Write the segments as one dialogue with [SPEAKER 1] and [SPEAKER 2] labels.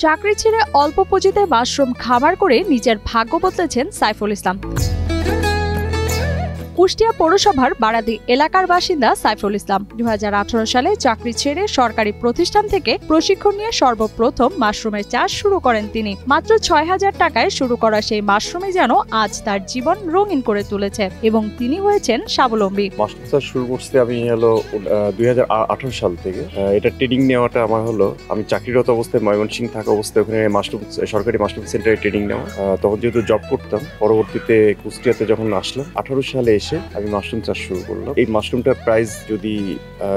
[SPEAKER 1] চাকরি ছেড়ে অল্প পুঁজিতে মাশরুম খামার করে নিজের ভাগ্য বদলেছেন সাইফুল ইসলাম। কুষ্টিয়া পৌরসভার বারাদি এলাকার বাসিন্দা সাইফুল ইসলাম 2018 সালে চাকরি ছেড়ে সরকারি প্রতিষ্ঠান থেকে প্রশিক্ষণ নিয়ে সর্বপ্রথম মাশরুমের চাষ শুরু করেন তিনি। মাত্র ৬,০০০ টাকায় শুরু করা সেই মাশরুমই যেন আজ তার জীবন রঙিন করে তুলেছে এবং তিনি হয়েছেন স্বাবলম্বী।
[SPEAKER 2] মাশরুম চাষ শুরু করতে আমি 2018 সাল থেকে। এটা ট্রেনিং নেওয়াটা আমার হলো, আমি চাকরিরত অবস্থায় ময়মনসিংহ থাকা অবস্থায় ওখানে সরকারি মাশরুম সেন্টারে ট্রেনিং নেওয়া। তখন যেহেতু জব করতাম, পরবর্তীতে কুষ্টিয়াতে যখন আসলাম 18 সালে আমি মাশরুম চাষ শুরু করলাম। এই মাশরুমটা প্রাইস যদি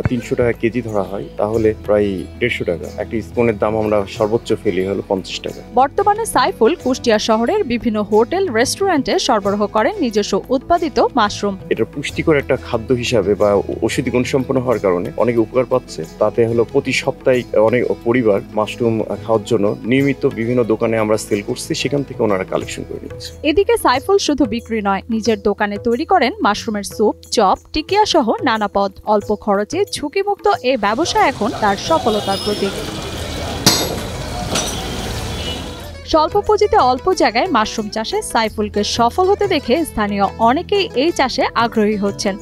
[SPEAKER 2] 300 টাকা কেজি ধরা হয় তাহলে প্রায় 150 টাকা। একটা স্পুনের দাম আমরা সর্বোচ্চ ফেলি হলো 50 টাকা।
[SPEAKER 1] বর্তমানে সাইফুল কুষ্টিয়া শহরের বিভিন্ন হোটেল রেস্টুরেন্টে সরবরাহ করেন নিজস্ব উৎপাদিত মাশরুম।
[SPEAKER 2] এটা পুষ্টিকর একটা খাদ্য হিসাবে বা ঔষধি গুণসম্পন্ন হওয়ার কারণে অনেকে উপকার পাচ্ছে। তাতে হলো প্রতি সপ্তাহে অনেক পরিবার মাশরুম খাওয়ার জন্য নিয়মিত বিভিন্ন দোকানে আমরা সেল করছি, সেখান থেকে ওনারা কালেকশন করে নিচ্ছে।
[SPEAKER 1] এদিকে সাইফুল শুধু বিক্রি নয়, নিজের দোকানে তৈরি করেন মাশরুমের স্যুপ, চপ, টিকিয়া সহ নানা পদ। অল্প খরচে ঝুঁকিমুক্ত এই ব্যবসা এখন তার সফলতার প্রতীক। স্বল্প পুঁজিতে অল্প জায়গায় মাশরুম চাষে সাইফুলকে সফল হতে দেখে স্থানীয় অনেকেই এই চাষে আগ্রহী হচ্ছেন।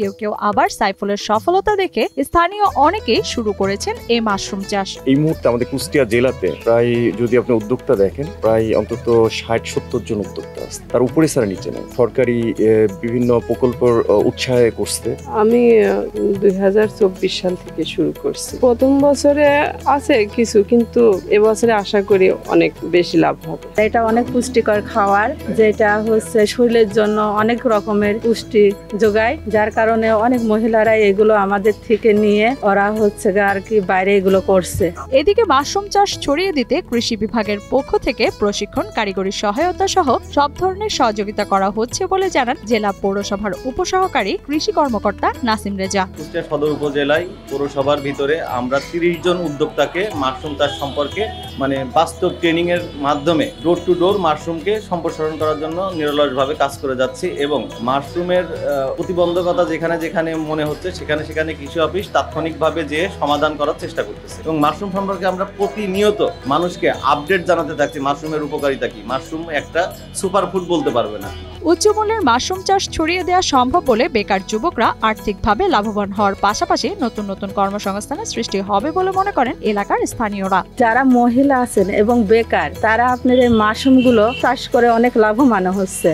[SPEAKER 1] কেউ কেউ আবার সাইফুলের সফলতা দেখে স্থানীয় অনেকেই শুরু করেছেন এই মাশরুম চাষ।
[SPEAKER 2] এই মুহূর্তে আমাদের কুষ্টিয়া জেলাতে প্রায়, যদি আপনি উদ্যোক্তা দেখেন, প্রায় অন্তত 60-70 জন উদ্যোক্তা আছে। তার উপরে ছাড়া নিচে নেই। সরকারি বিভিন্ন প্রকল্পের উৎসাহে করছে।
[SPEAKER 3] আমি 2024 সাল থেকে শুরু করছি। প্রথম বছরে আছে কিছু, কিন্তু এবছরে আশা করি অনেক বেশি লাভ হবে।
[SPEAKER 4] এটা অনেক পুষ্টিকর খাবার, যেটা হচ্ছে শরীরের জন্য অনেক রকমের পুষ্টি যোগায়, যার কারণে অনেক মহিলারা এগুলো আমাদের থেকে নিয়ে ওরা হচ্ছে আর কি বাইরে এগুলো করছে।
[SPEAKER 1] এদিকে মাশরুম চাষ ছড়িয়ে দিতে কৃষি বিভাগের পক্ষ থেকে প্রশিক্ষণ, কারিগরি সহায়তা সহ সব ধরনের সহযোগিতা করা হচ্ছে বলে জানান জেলা পৌরসভার উপসহকারী কৃষি কর্মকর্তা নাসিম রেজা।
[SPEAKER 5] কুষ্টিয়া সদর উপজেলায় পৌরসভার ভিতরে আমরা 30 জন উদ্যোক্তাকে মাশরুম চাষ সম্পর্কে বাস্তব ট্রেনিং এর মাধ্যমে ডোর টু ডোর মাশরুমকে সম্প্রসারণ করার জন্য নিরলসভাবে কাজ করে যাচ্ছি এবং মাশরুমের প্রতিবন্ধকতা যেখানে যেখানে মনে হচ্ছে সেখানে সেখানে কৃষি অফিস তাৎক্ষণিকভাবে যে সমাধান করার চেষ্টা করতেছে এবং মাশরুম সম্পর্কে আমরা প্রতিনিয়ত মানুষকে আপডেট জানাতে থাকছি। মাশরুমের উপকারিতা কি, মাশরুম একটা সুপারফুড বলতে পারবে না।
[SPEAKER 1] উচ্চ মূল্যের মাশরুম চাষ ছড়িয়ে দেওয়া সম্ভব বলে বেকার যুবকরা আর্থিকভাবে লাভবান হওয়ার পাশাপাশি নতুন নতুন কর্মসংস্থানের সৃষ্টি হবে বলে মনে করেন এলাকার স্থানীয়রা।
[SPEAKER 4] যারা মহিলা আছেন এবং বেকার, তারা আপনার এই মাশরুমগুলো চাষ করে অনেক লাভবান হচ্ছে।